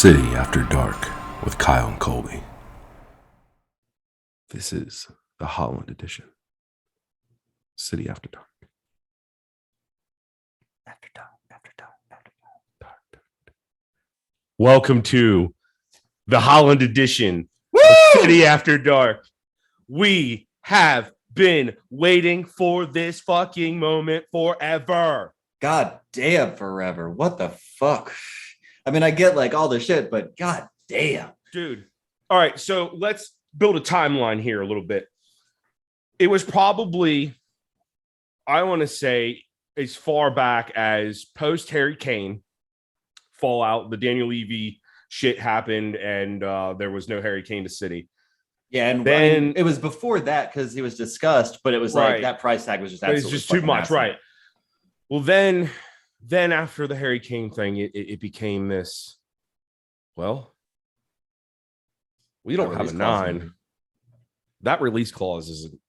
City After Dark with Kyle and Colby. This is the Haaland Edition. City After Dark. After dark, after dark, after dark. Welcome to the Haaland Edition of City After Dark. We have been waiting for this fucking moment forever. God damn, forever. What the fuck? I mean, I get like all the shit, but god damn. Dude. All right, so let's build a timeline here a little bit. It was probably, I want to say, as far back as post Harry Kane fallout, the Daniel Levy shit happened, and there was no Harry Kane to City. Yeah, and then I mean, it was before that because he was discussed, but it was right. like that price tag was just It's absolutely just too much, massive. right? Well, then after the Harry Kane thing, it became this. Well, we don't have a 9. That release clause isn't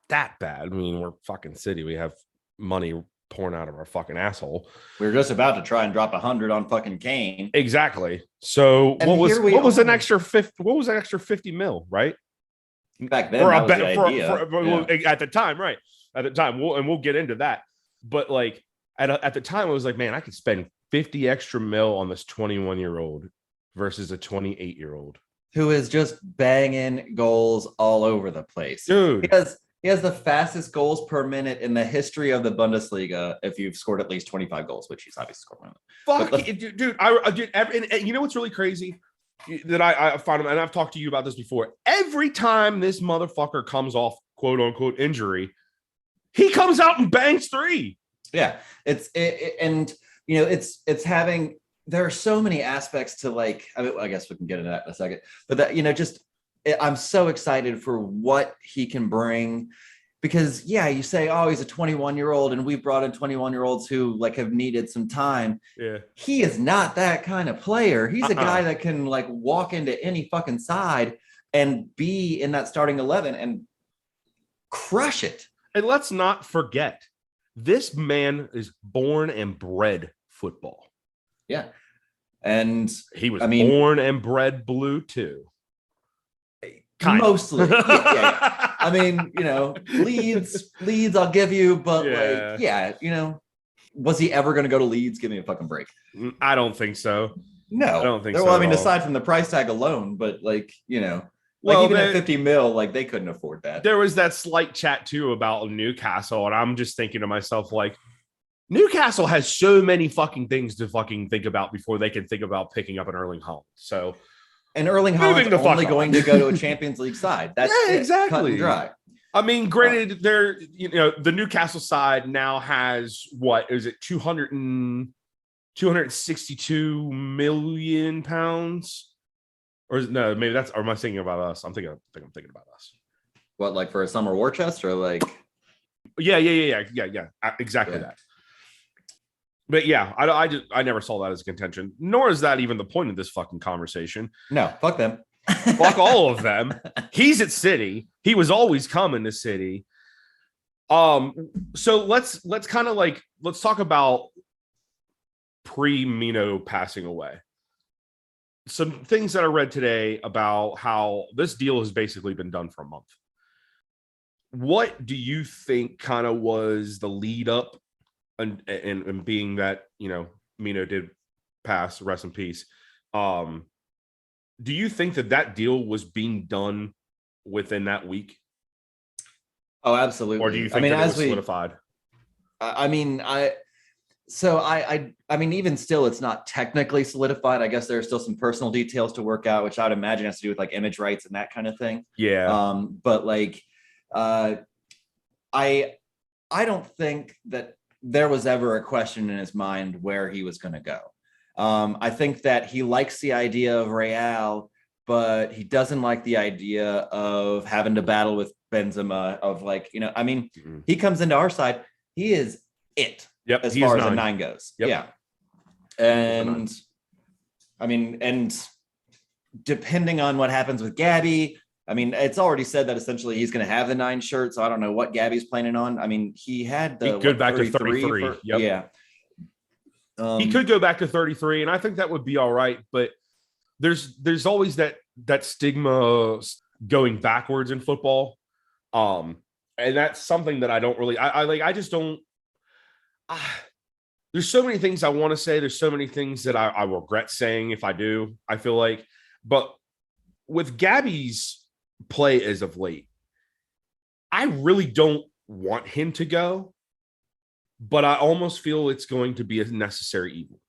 that bad. I mean, we're fucking City. We have money pouring out of our fucking asshole. We were just about to try and drop 100 on fucking Kane. Exactly. So And what was an extra 50? What was an extra 50 mil, right? Back then, that was the idea. Yeah. At the time, right? At the time, we'll get into that. But like at the time, I was like, man, I could spend 50 extra mil on this 21-year-old versus a 28-year-old who is just banging goals all over the place, dude. He has the fastest goals per minute in the history of the Bundesliga. If you've scored at least 25 goals, which he's obviously scored one. Fuck, dude. And you know what's really crazy that I find him, and I've talked to you about this before. Every time this motherfucker comes off quote unquote injury, he comes out and bangs 3. Yeah, and you know it's having. There are so many aspects to like. I guess we can get into that in a second, but that I'm so excited for what he can bring, because you say, oh, he's a 21-year-old, and we've brought in 21-year-olds who like have needed some time. Yeah, he is not that kind of player. He's a guy that can like walk into any fucking side and be in that starting 11 and crush it. And let's not forget, this man is born and bred football. Yeah, and he was born and bred blue too. Mostly. Yeah. I mean, Leeds I'll give you, but was he ever going to go to Leeds? Give me a fucking break. I don't think so. No, I don't think so. Well, I mean, aside from the price tag alone, but even at 50 mil, like they couldn't afford that. There was that slight chat too about Newcastle, and I'm just thinking to myself, like, Newcastle has so many fucking things to fucking think about before they can think about picking up an Erling Haaland. So. And Erling Haaland's only going to go to a Champions League side. That's exactly. Cut and dry. I mean, granted, the Newcastle side now has what is it, 262 million pounds, or no? Maybe that's. Or am I thinking about us? I'm thinking about us. What, like for a summer war chest, or like? Yeah. Exactly that. But yeah, I never saw that as a contention, nor is that even the point of this fucking conversation. No, fuck them. Fuck all of them. He's at City. He was always coming to City. So let's kind of like, let's talk about pre-Mino passing away. Some things that I read today about how this deal has basically been done for a month. What do you think kind of was the lead up? And being that, Mino did pass, rest in peace. Do you think that deal was being done within that week? Oh, absolutely. Or do you think that it was solidified? I mean, even still, it's not technically solidified. I guess there are still some personal details to work out, which I would imagine has to do with like image rights and that kind of thing. Yeah. But like, I don't think that there was ever a question in his mind where he was going to go. I think that he likes the idea of Real, but he doesn't like the idea of having to battle with Benzema of like, he comes into our side. He is it as far as a 9 goes. Yep. Yeah. And I mean, and depending on what happens with Gabby, I mean, it's already said that essentially he's going to have the 9 shirt. So I don't know what Gabby's planning on. I mean, he had the could back to 33. Yeah. He could go back to 33, and I think that would be all right. But there's always that stigma going backwards in football. And that's something that I don't really, I just don't, there's so many things I want to say. There's so many things that I regret saying if I do, I feel like, but with Gabby's play as of late, I really don't want him to go, but I almost feel it's going to be a necessary evil.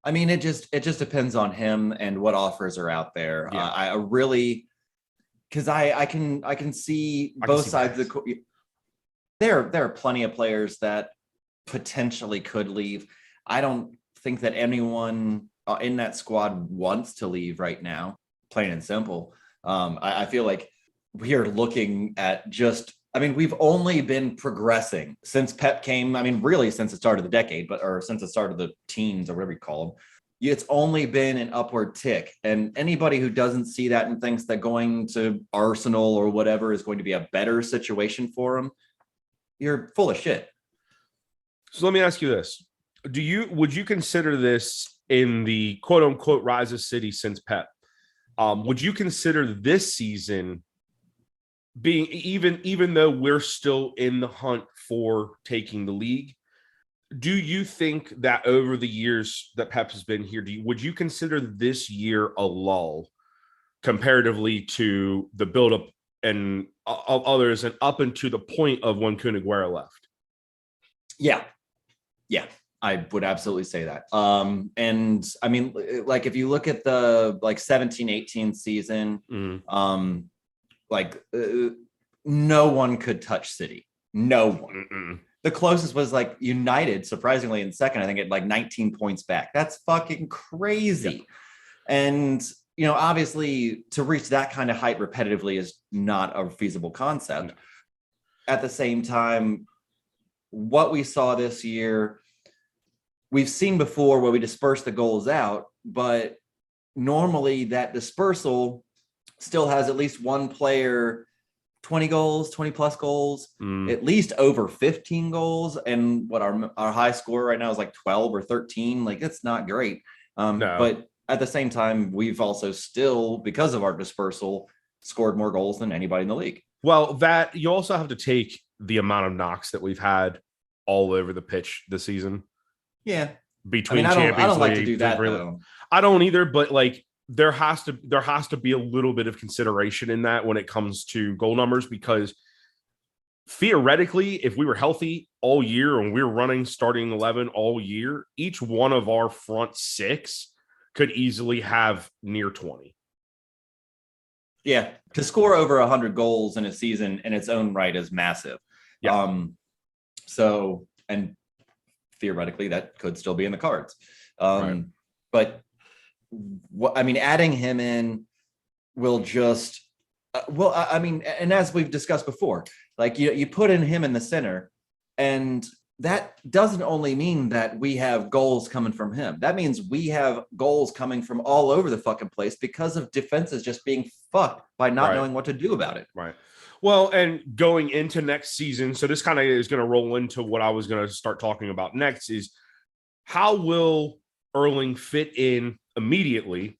I mean, it just depends on him and what offers are out there. Yeah. I really, because I can see both sides of the. There are plenty of players that potentially could leave. I don't think that anyone in that squad wants to leave right now, plain and simple. I feel like we are looking at we've only been progressing since Pep came. I mean, really since the start of the decade, or since the start of the teens or whatever you call them. It's only been an upward tick. And anybody who doesn't see that and thinks that going to Arsenal or whatever is going to be a better situation for them, you're full of shit. So let me ask you this. Would you consider this in the quote unquote rise of City since Pep? Would you consider this season being, even though we're still in the hunt for taking the league, do you think that over the years that Pep has been here, would you consider this year a lull comparatively to the buildup and others and up into the point of when Kun Aguero left? Yeah, I would absolutely say that. And I mean, like if you look at the 17-18 season, no one could touch City. No one. Mm-mm. The closest was like United, surprisingly, in second, I think at like 19 points back. That's fucking crazy. Yeah. And, obviously to reach that kind of height repetitively is not a feasible concept. No. At the same time, what we saw this year, we've seen before where we disperse the goals out, but normally that dispersal still has at least one player 20 goals, 20 plus goals, at least over 15 goals. And what our high score right now is like 12 or 13. Like, it's not great. No. But at the same time, we've also still, because of our dispersal, scored more goals than anybody in the league. Well, that you also have to take the amount of knocks that we've had all over the pitch this season. Yeah. Between I Champions don't like League, to do that, though. I don't either, but like, there has to be a little bit of consideration in that when it comes to goal numbers, because theoretically, if we were healthy all year and we were running starting 11 all year, each one of our front six could easily have near 20. Yeah, to score over 100 goals in a season in its own right is massive. Yeah. So, and theoretically, that could still be in the cards. Right. But adding him in will just, and as we've discussed before, like you put him in the center, and that doesn't only mean that we have goals coming from him. That means we have goals coming from all over the fucking place because of defenses just being fucked by not knowing what to do about it. Right. Well, and going into next season, so this kind of is going to roll into what I was going to start talking about next, is how will Erling fit in immediately?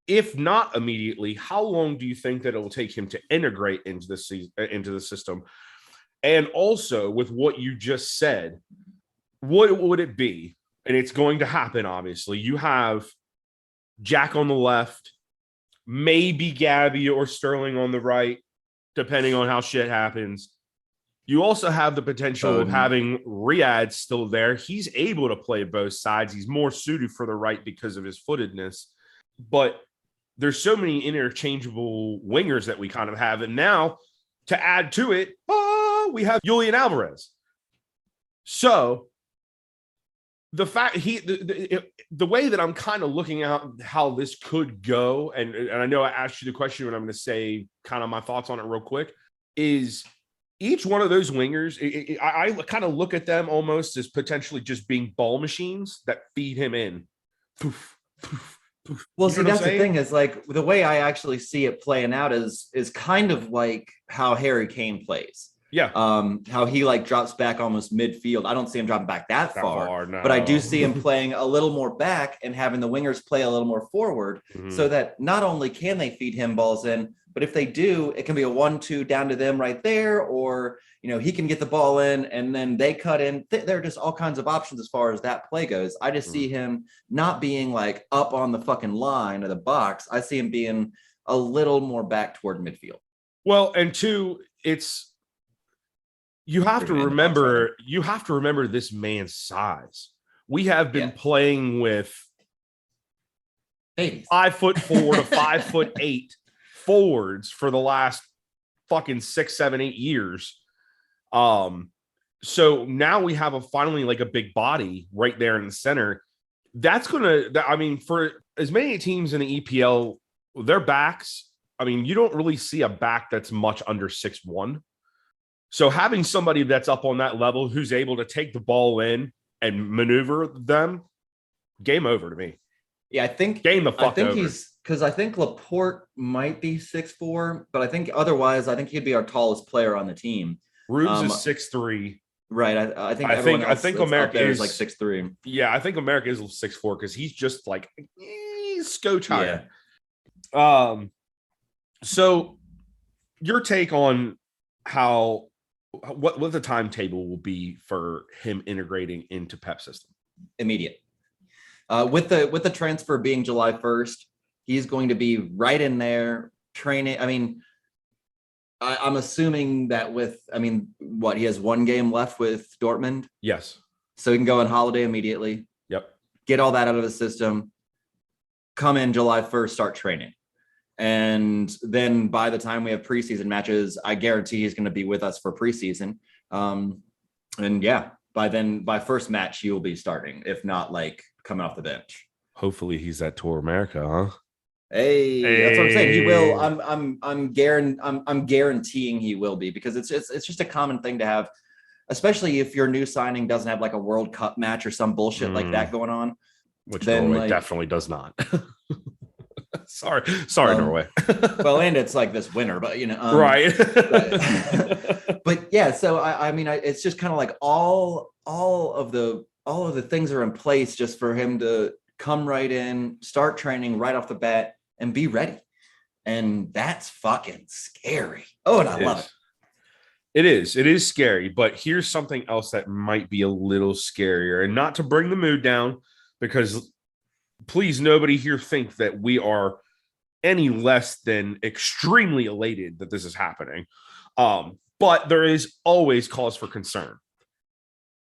If not immediately, how long do you think that it will take him to integrate into the system? And also, with what you just said, what would it be? And it's going to happen, obviously. You have Jack on the left, maybe Gabby or Sterling on the right, depending on how shit happens. You also have the potential of having Riyadh still there. He's able to play both sides. He's more suited for the right because of his footedness. But there's so many interchangeable wingers that we kind of have. And now, to add to it, we have Julian Alvarez. So the fact the way that I'm kind of looking at how this could go, and I know I asked you the question, and I'm going to say kind of my thoughts on it real quick, is each one of those wingers, I kind of look at them almost as potentially just being ball machines that feed him in. Poof, poof, poof. Well, see, that's the thing, is like the way I actually see it playing out is kind of like how Harry Kane plays. Yeah. How he like drops back almost midfield. I don't see him dropping back that far, no. but I do see him playing a little more back and having the wingers play a little more forward, so that not only can they feed him balls in, but if they do, it can be a 1-2 down to them right there, or he can get the ball in and then they cut in. There are just all kinds of options as far as that play goes. I just see him not being like up on the fucking line of the box. I see him being a little more back toward midfield. Well, and two, you have to remember this man's size. We have been playing with 5'4" to 5'8" forwards for the last fucking 6, 7, 8 years. So now we have finally like a big body right there in the center. That's for as many teams in the EPL, their backs, you don't really see a back that's much under 6'1". So having somebody that's up on that level who's able to take the ball in and maneuver them, game over to me. Yeah, I think over. I think Laporte might be 6'4", but I think otherwise, I think he'd be our tallest player on the team. Rubes is 6'3". Right. I think America is like 6'3". Yeah, I think America is 6'4" because he's just like he's scotch higher. Yeah. So your take on what the timetable will be for him integrating into Pep system? Immediate. With the transfer being July 1st, he's going to be right in there training. I'm assuming that he has one game left with Dortmund. Yes. So he can go on holiday immediately. Yep. Get all that out of the system. Come in July 1st, start training. And then by the time we have preseason matches, I guarantee he's going to be with us for preseason. By first match, he will be starting, if not like coming off the bench. Hopefully he's at Tour America, huh? Hey, that's what I'm saying. He will. I'm guaranteeing he will be, because it's just a common thing to have, especially if your new signing doesn't have like a World Cup match or some bullshit like that going on. Which Norway definitely does not. Sorry, Norway. Well, and it's like this winter, but right. But yeah, so it's just kind of like all of the things are in place just for him to come right in, start training right off the bat, and be ready. And that's fucking scary. Oh, and I love it. It is scary, but here's something else that might be a little scarier, and not to bring the mood down, because please, nobody here think that we are any less than extremely elated that this is happening. But there is always cause for concern.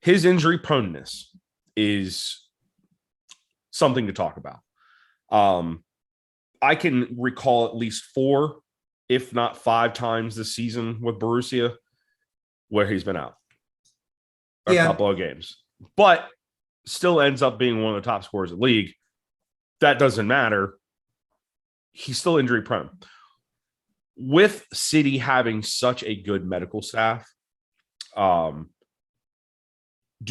His injury proneness is something to talk about. I can recall at least 4, if not 5 times this season with Borussia where he's been out. A couple of games. But still ends up being one of the top scorers in the league. That doesn't matter. He's still injury prone. With City having such a good medical staff, do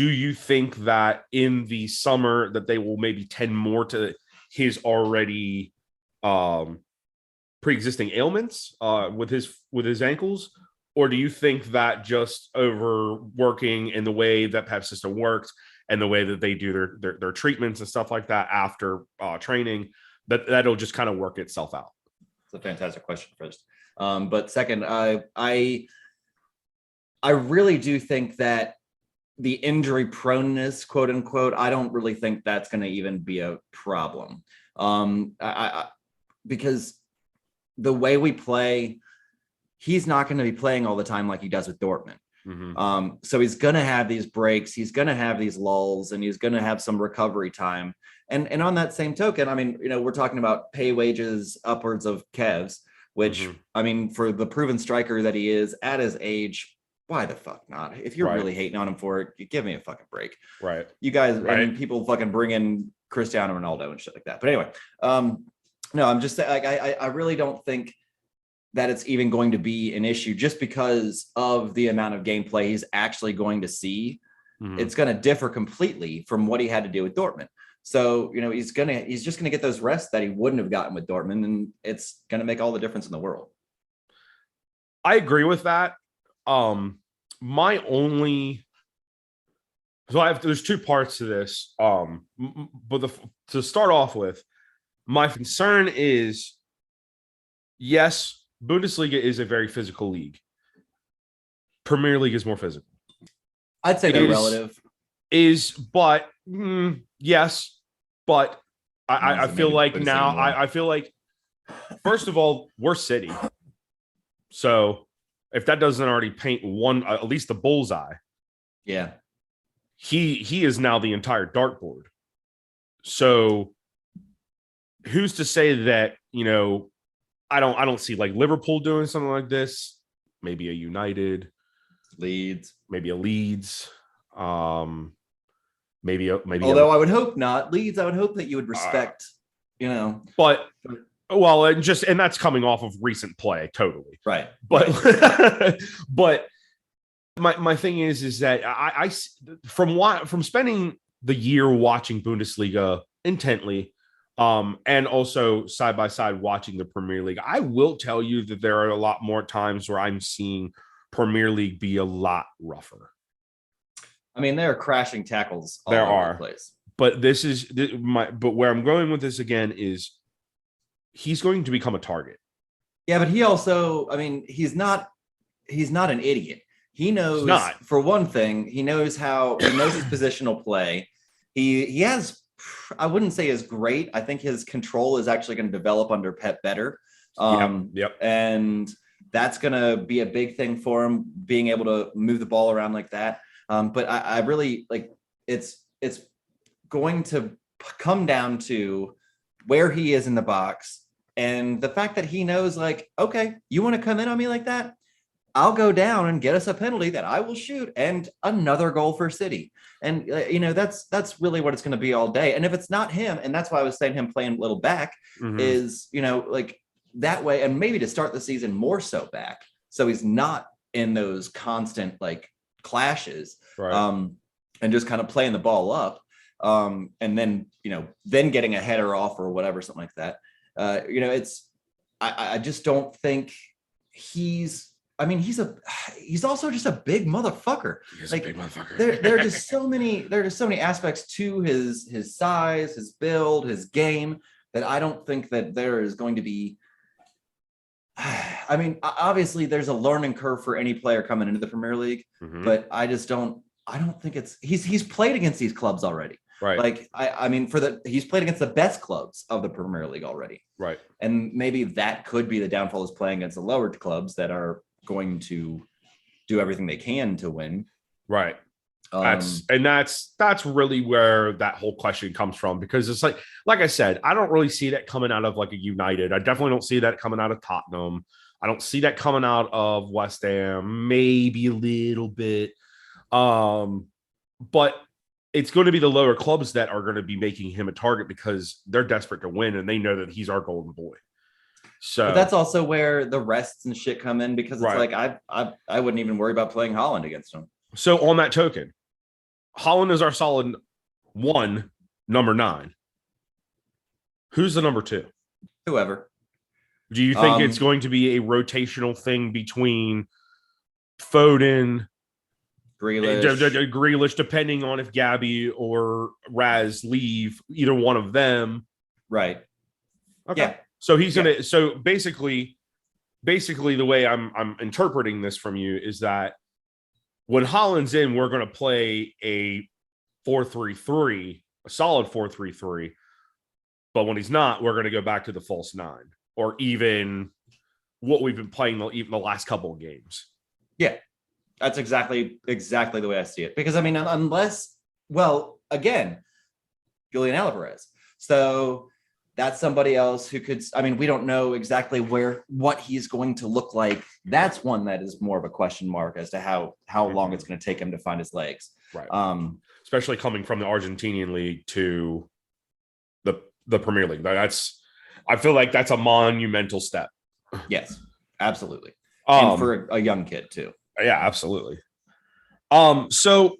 you think that in the summer that they will maybe tend more to his already pre-existing ailments with his ankles? Or do you think that just overworking in the way that Pep system works and the way that they do their treatments and stuff like that after training, that'll just kind of work itself out? It's a fantastic question first. But second, I really do think that the injury proneness, quote unquote, I don't really think that's going to even be a problem. Because the way we play, he's not going to be playing all the time like he does with Dortmund. Mm-hmm. So he's going to have these breaks, he's going to have these lulls, and he's going to have some recovery time. And on that same token, we're talking about pay wages upwards of Kev's, which, for the proven striker that he is at his age, why the fuck not? If you're really hating on him for it, give me a fucking break. Right. You guys, people fucking bring in Cristiano Ronaldo and shit like that. But anyway, no, I'm just saying, I really don't think that it's even going to be an issue just because of the amount of gameplay he's actually going to see. Mm-hmm. It's going to differ completely from what he had to do with Dortmund. So, he's just going to get those rests that he wouldn't have gotten with Dortmund, and it's going to make all the difference in the world. I agree with that. my only so there's two parts to this. But to start off with, my concern is yes, Bundesliga is a very physical league. Premier League is more physical. I'd say they're relative. But yes, but I feel like now I feel like first of all, we're City. So if that doesn't already paint one, at least the bullseye, yeah, he is now the entire dartboard. So who's to say that, I don't see like Liverpool doing something like this, maybe a United, Leeds, maybe a Leeds, maybe although I would hope not. Leeds, I would hope that you would respect, but well, and that's coming off of recent play, totally. Right. But but my thing is that I from spending the year watching Bundesliga intently, and also side by side watching the Premier League, I will tell you that there are a lot more times where I'm seeing Premier League be a lot rougher. I mean, there are crashing tackles all there over are the place. But but where I'm going with this again is he's going to become a target. Yeah, but he also, I mean, he's not an idiot. He knows, for one thing, he knows his positional play. He has, I wouldn't say is great. I think his control is actually going to develop under Pep better. Yep. And that's going to be a big thing for him, being able to move the ball around like that. But I really like it's going to come down to where he is in the box and the fact that he knows, like, okay, you want to come in on me like that? I'll go down and get us a penalty that I will shoot and another goal for City. And, that's really what it's going to be all day. And if it's not him, and that's why I was saying him playing a little back is, like that way, and maybe to start the season more so back. So he's not in those constant like clashes, right. And just kind of playing the ball up. And then, then getting a header off or whatever, something like that. I just don't think he's also just a big motherfucker. Like, a big motherfucker. there are just so many aspects to his size, his build, his game that I don't think that there is going to be. I mean, obviously there's a learning curve for any player coming into the Premier League, but I don't think he's played against these clubs already. Right. Like, he's played against the best clubs of the Premier League already. Right. And maybe that could be the downfall, is playing against the lower clubs that are going to do everything they can to win. Right. That's really where that whole question comes from, because it's like I said, I don't really see that coming out of like a United. I definitely don't see that coming out of Tottenham. I don't see that coming out of West Ham, maybe a little bit. But it's going to be the lower clubs that are going to be making him a target because they're desperate to win and they know that he's our golden boy. So but that's also where the rests and shit come in, because it's like I wouldn't even worry about playing Haaland against him. So on that token, Haaland is our solid one, number 9. Who's the number 2? Whoever. Do you think it's going to be a rotational thing between Foden, Grealish, depending on if Gabby or Raz leave, either one of them? Right. Okay. Yeah. So he's gonna. So basically, the way I'm interpreting this from you is that when Haaland's in, we're going to play a 4-3-3, a solid 4-3-3. But when he's not, we're going to go back to the false 9, or even what we've been playing even the last couple of games. Yeah, that's exactly the way I see it. Because I mean, again, Julian Alvarez. So that's somebody else who could. I mean, we don't know exactly what he's going to look like. That's one that is more of a question mark as to how long it's going to take him to find his legs. Right. Especially coming from the Argentinian league to the Premier League. I feel like that's a monumental step. Yes, absolutely. And for a young kid too. Yeah, absolutely. So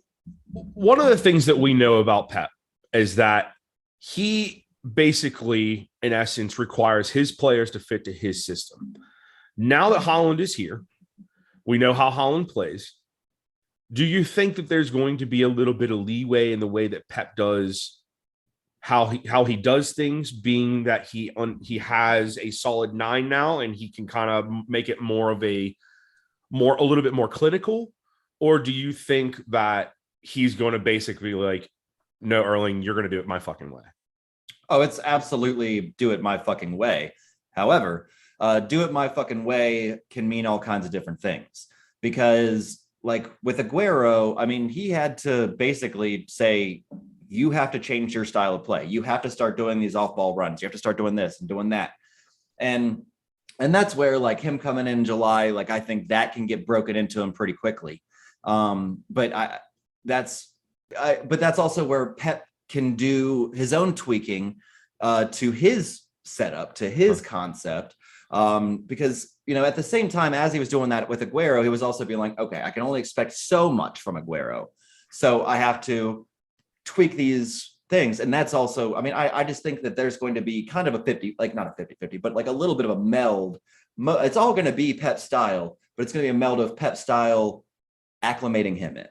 one of the things that we know about Pep is that he basically, in essence, requires his players to fit to his system. Now that Haaland is here, we know how Haaland plays. Do you think that there's going to be a little bit of leeway in the way that Pep does how he does things, being that he has a solid 9 now and he can kind of make it a little bit more clinical? Or do you think that he's going to basically like, no, Erling, you're going to do it my fucking way? Oh, it's absolutely do it my fucking way. However, do it my fucking way can mean all kinds of different things, because like with Aguero, I mean, he had to basically say, you have to change your style of play. You have to start doing these off-ball runs. You have to start doing this and doing that. And that's where like him coming in July, like I think that can get broken into him pretty quickly. But that's also where Pep can do his own tweaking to his setup, to his concept. Because, you know, at the same time as he was doing that with Aguero, he was also being like, okay, I can only expect so much from Aguero. So I have to tweak these things. And that's also, I mean, I just think that there's going to be kind of a 50, like not a 50-50, but like a little bit of a meld. It's all going to be Pep style, but it's going to be a meld of Pep style acclimating him in.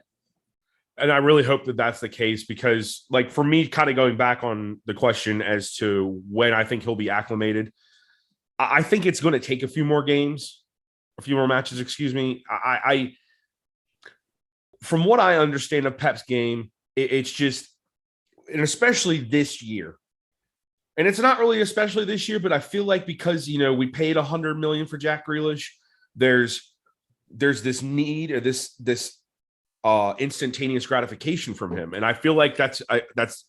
And I really hope that that's the case, because like for me, kind of going back on the question as to when I think he'll be acclimated, I think it's going to take a few more matches, excuse me. I from what I understand of Pep's game, it's just, and especially this year, and it's not really especially this year, but I feel like because, you know, we paid $100 million for Jack Grealish, there's this need, or this instantaneous gratification from him, and I feel like that's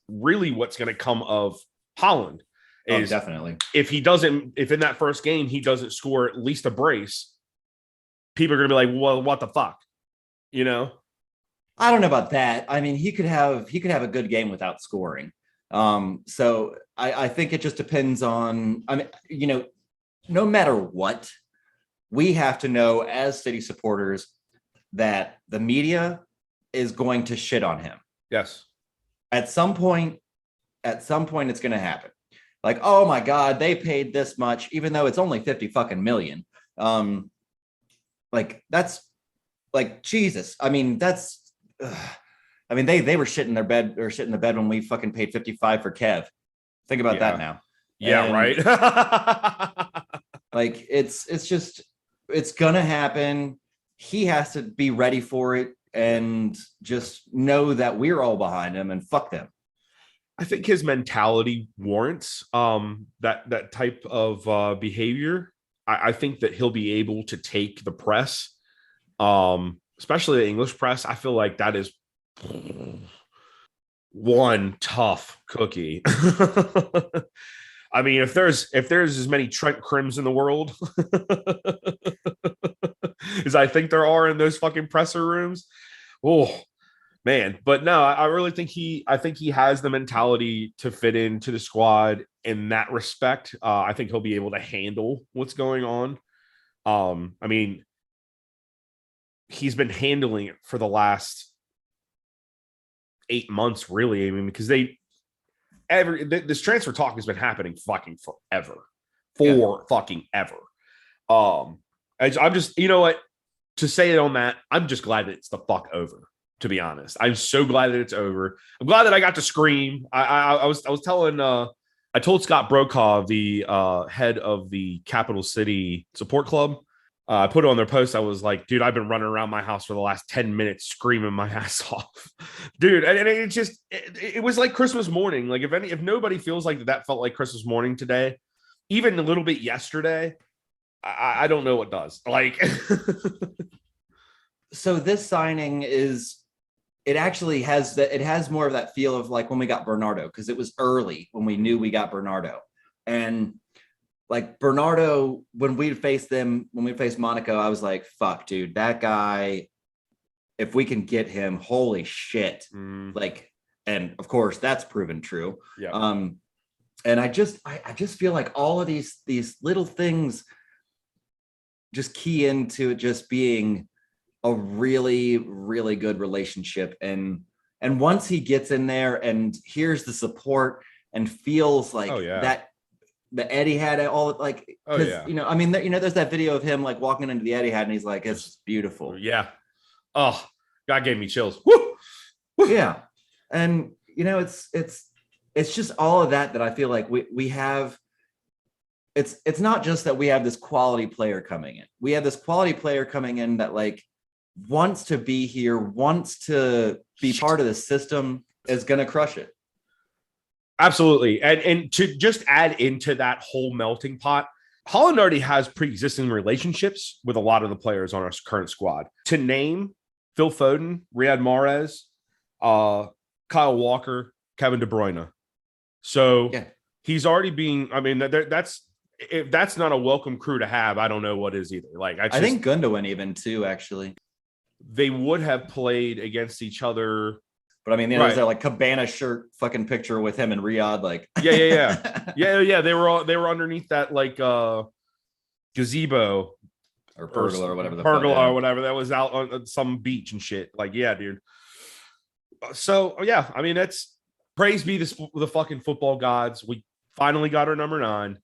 really what's going to come of Haaland. Is definitely, if in that first game he doesn't score at least a brace, people are going to be like, well, what the fuck, you know? I don't know about that. I mean, he could have a good game without scoring. So I think it just depends on, I mean, you know, no matter what, we have to know as City supporters that the media is going to shit on him. Yes. At some point it's going to happen. Like, oh my God, they paid this much, even though it's only 50 fucking million. Like that's like, Jesus. I mean, that's, I mean, they were shit in the bed when we fucking paid 55 for Kev. Think about that now. Yeah. And, right. Like it's going to happen. He has to be ready for it and just know that we're all behind him and fuck them. I think his mentality warrants that type of behavior. I think that he'll be able to take the press, especially the English press. I feel like that is one tough cookie. I mean, if there's as many Trent Crims in the world as I think there are in those fucking presser rooms, oh man. But no, I really think he has the mentality to fit into the squad in that respect. I think he'll be able to handle what's going on. I mean, he's been handling it for the last 8 months, really. I mean, because this transfer talk has been happening fucking forever. Fucking ever. I'm just, you know what, to say it on that, I'm just glad that it's the fuck over, to be honest. I'm so glad that it's over. I'm glad that I got to scream. I was telling, I told Scott Brokaw, the head of the Capital City Support Club, I put it on their post. I was like, dude, I've been running around my house for the last 10 minutes screaming my ass off, dude. And it just, it was like Christmas morning. Like if nobody feels like that felt like Christmas morning today, even a little bit yesterday, I don't know what does. Like, so this signing it actually has it has more of that feel of like when we got Bernardo, because it was early when we knew we got Bernardo. And like Bernardo, when we faced Monaco, I was like, fuck, dude, that guy, if we can get him, holy shit. Like, and of course that's proven true. Yeah. And I just feel like all of these little things just key into it just being a really, really good relationship. And once he gets in there and hears the support and feels like that the Eddie had all like, you know, I mean, you know, there's that video of him like walking into the Eddie had and he's like, it's beautiful. Yeah. Oh God gave me chills. Woo! Yeah. And it's just all of that I feel like we have. It's not just that we have this quality player coming in. We have this quality player coming in that like wants to be here, wants to be part of the system, is going to crush it. Absolutely. And to just add into that whole melting pot, Haaland already has pre-existing relationships with a lot of the players on our current squad. To name Phil Foden, Riyad Mahrez, Kyle Walker, Kevin De Bruyne. So he's already being, I mean, that's, if that's not a welcome crew to have, I don't know what is either. Like, I think Gundogan even too, actually. They would have played against each other. But I mean, there's that like Cabana shirt fucking picture with him and Riyadh, like yeah. They were underneath that like gazebo or pergola or whatever or whatever that was out on some beach and shit. Like, yeah, dude. So yeah, I mean, that's praise be the fucking football gods. We finally got our number 9.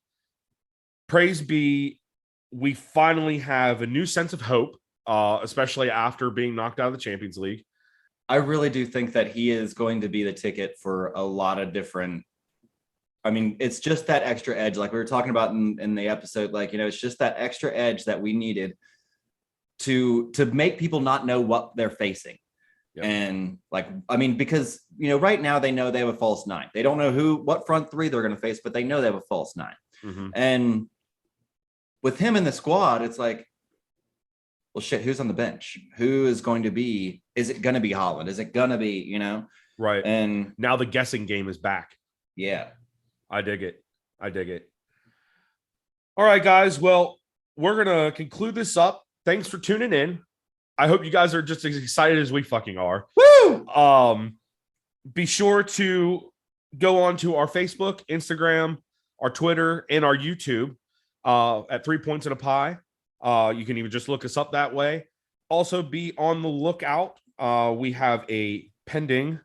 Praise be, we finally have a new sense of hope, especially after being knocked out of the Champions League. I really do think that he is going to be the ticket for a lot of different. I mean, it's just that extra edge, like we were talking about in the episode. Like, it's just that extra edge that we needed to make people not know what they're facing. Yep. And like, I mean, because right now they know they have a false 9. They don't know what front 3 they're going to face, but they know they have a false 9. Mm-hmm. And with him in the squad, it's like, well, shit, who's on the bench? Who is going to be? Is it going to be Haaland? Is it going to be, Right. And now the guessing game is back. Yeah. I dig it. All right, guys. Well, we're going to conclude this up. Thanks for tuning in. I hope you guys are just as excited as we fucking are. Woo! Be sure to go on to our Facebook, Instagram, our Twitter, and our YouTube at 3 Points in a Pie. You can even just look us up that way. Also, be on the lookout. We have a pending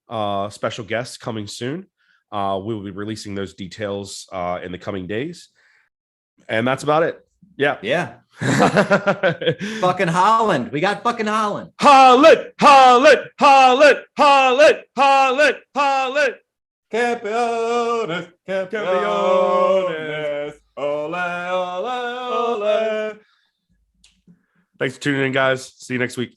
special guest coming soon. We will be releasing those details in the coming days. And that's about it. Yeah. Yeah. Fucking Haaland. We got fucking Haaland. Haaland. Campeones. Ole, ole, ole. Thanks for tuning in, guys. See you next week.